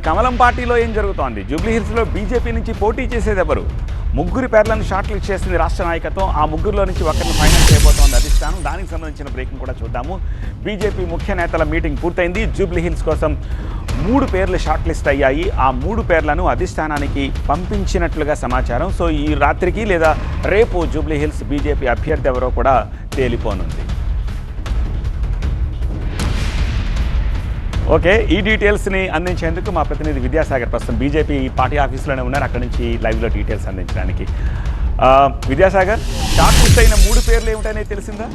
కమలం పార్టీలో ఏం జరుగుతోంది? జూబ్లీహిల్స్లో బీజేపీ నుంచి పోటీ చేసేది ఎవరు? ముగ్గురు పేర్లను షార్ట్ లిస్ట్ చేసింది రాష్ట్ర నాయకత్వం. ఆ ముగ్గురులో నుంచి ఒకరిని ఫైనల్ చేయబోతోంది అధిష్టానం. దానికి సంబంధించిన బ్రేకింగ్ కూడా చూద్దాము. బీజేపీ ముఖ్య నేతల మీటింగ్ పూర్తయింది. జూబ్లీహిల్స్ కోసం 3 పేర్లు షార్ట్ లిస్ట్ అయ్యాయి. ఆ 3 పేర్లను అధిష్టానానికి పంపించినట్లుగా సమాచారం. సో ఈ రాత్రికి లేదా రేపు జూబ్లీహిల్స్ బీజేపీ అభ్యర్థి ఎవరో కూడా తేలిపోనుంది. ఓకే, ఈ డీటెయిల్స్ని అందించేందుకు మా ప్రతినిధి విద్యాసాగర్ ప్రస్తుతం బీజేపీ పార్టీ ఆఫీసులోనే ఉన్నారు. అక్కడి నుంచి లైవ్లో డీటెయిల్స్ అందించడానికి. విద్యాసాగర్, షార్ట్ లిస్ట్ అయిన 3 పేర్లు ఏమిటనేది తెలిసిందా?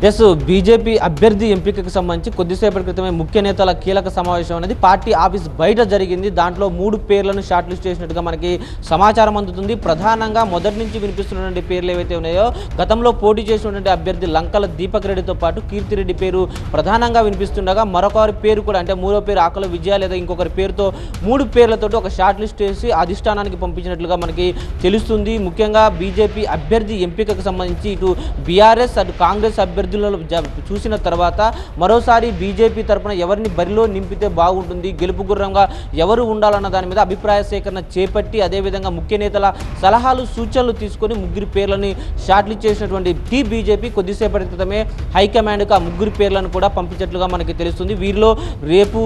ఎస్, బీజేపీ అభ్యర్థి ఎంపికకు సంబంధించి కొద్దిసేపటి క్రితమే ముఖ్య నేతల కీలక సమావేశం అనేది పార్టీ ఆఫీస్ బయట జరిగింది. దాంట్లో 3 పేర్లను షార్ట్ లిస్ట్ చేసినట్టుగా మనకి సమాచారం అందుతుంది. ప్రధానంగా మొదటి నుంచి వినిపిస్తున్నటువంటి పేర్లు ఏవైతే ఉన్నాయో, గతంలో పోటీ చేసినటువంటి అభ్యర్థి లంకల దీపక్ రెడ్డితో పాటు కీర్తిరెడ్డి పేరు ప్రధానంగా వినిపిస్తుండగా, మరొకరి పేరు కూడా అంటే మూడో పేరు ఆకుల విజయ లేదా ఇంకొకరి పేరుతో 3 పేర్లతోటి ఒక షార్ట్ లిస్ట్ చేసి అధిష్టానానికి పంపించినట్లుగా మనకి తెలుస్తుంది. ముఖ్యంగా బీజేపీ అభ్యర్థి ఎంపికకు సంబంధించి ఇటు బీఆర్ఎస్ అటు కాంగ్రెస్ అభ్యర్థులను చూసిన తర్వాత మరోసారి బీజేపీ తరఫున ఎవరిని బరిలో నింపితే బాగుంటుంది, గెలుపు గుర్రంగా ఎవరు ఉండాలన్న దాని మీద అభిప్రాయ సేకరణ చేపట్టి అదేవిధంగా ముఖ్య నేతల సలహాలు సూచనలు తీసుకొని 3 పేర్లని షార్ట్ లిస్ట్ చేసినటువంటి బీజేపీ కొద్దిసేపటి క్రితమే హైకమాండ్కు ఆ 3 పేర్లను కూడా పంపించినట్లుగా మనకి తెలుస్తుంది. వీరిలో రేపు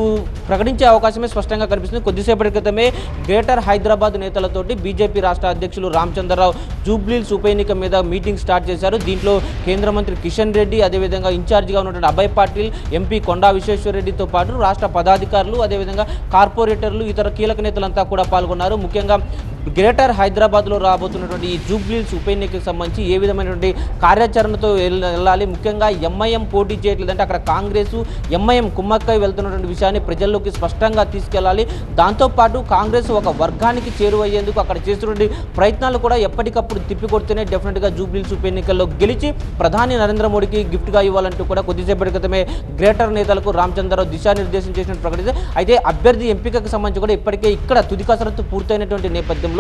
ప్రకటించే అవకాశమే స్పష్టంగా కనిపిస్తుంది. కొద్దిసేపటి క్రితమే గ్రేటర్ హైదరాబాద్ నేతలతోటి బీజేపీ రాష్ట్ర అధ్యక్షులు రామచంద్రరావు జూబ్లీహిల్స్ ఉప ఎన్నిక మీద మీటింగ్ స్టార్ట్ చేశారు. దీంట్లో కేంద్ర మంత్రి కిషన్ రెడ్డి, అదేవిధంగా ఇన్ఛార్జిగా ఉన్నటువంటి అభయ్ పాటిల్, ఎంపీ కొండా విశ్వేశ్వరరెడ్డితో పాటు రాష్ట్ర పదాధికారులు, అదేవిధంగా కార్పొరేటర్లు, ఇతర కీలక నేతలంతా కూడా పాల్గొన్నారు. ముఖ్యంగా గ్రేటర్ హైదరాబాద్లో రాబోతున్నటువంటి ఈ జూబ్లీహిల్స్ ఉప ఎన్నికకు సంబంధించి ఏ విధమైనటువంటి కార్యాచరణతో వెళ్ళాలి, ముఖ్యంగా ఎంఐఎం పోటీ చేయట్లేదంటే అక్కడ కాంగ్రెస్ ఎంఐఎం కుమ్మక్కై వెళ్తున్నటువంటి విషయాన్ని ప్రజల్లోకి స్పష్టంగా తీసుకెళ్లాలి. దాంతోపాటు కాంగ్రెస్ ఒక వర్గానికి చేరువయ్యేందుకు అక్కడ చేస్తున్నటువంటి ప్రయత్నాలు కూడా ఎప్పటికప్పుడు తిప్పికొడితేనే డెఫినెట్గా జూబ్లీహిల్స్ ఉప ఎన్నికల్లో గెలిచి ప్రధాని నరేంద్ర మోడీకి గిఫ్ట్గా ఇవ్వాలంటూ కూడా కొద్దిసేపటి క్రితమే గ్రేటర్ నేతలకు రామచంద్రరావు దిశానిర్దేశం చేసినట్టు ప్రకటించారు. అయితే అభ్యర్థి ఎంపికకు సంబంధించి కూడా ఇప్పటికే ఇక్కడ తుది కసరత్తు పూర్తయినటువంటి నేపథ్యంలో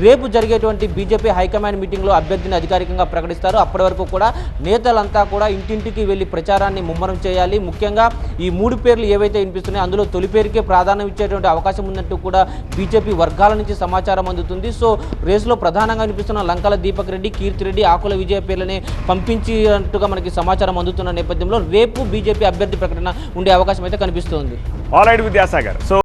రేపు జరిగేటువంటి బీజేపీ హైకమాండ్ మీటింగ్లో అభ్యర్థిని అధికారికంగా ప్రకటిస్తారు. అప్పటి వరకు కూడా నేతలంతా కూడా ఇంటింటికి వెళ్లి ప్రచారాన్ని ముమ్మరం చేయాలి. ముఖ్యంగా ఈ 3 పేర్లు ఏవైతే వినిపిస్తున్నాయో అందులో తొలి పేరుకే ప్రాధాన్యం ఇచ్చేటువంటి అవకాశం ఉన్నట్టు కూడా బీజేపీ వర్గాల నుంచి సమాచారం అందుతుంది. సో రేసులో ప్రధానంగా వినిపిస్తున్న లంకల దీపక్ రెడ్డి, కీర్తిరెడ్డి, ఆకుల విజయ పేర్లని పంపించినట్టుగా మనకి సమాచారం అందుతున్న నేపథ్యంలో రేపు బీజేపీ అభ్యర్థి ప్రకటన ఉండే అవకాశం అయితే కనిపిస్తోంది. All right Vidyasagar. సో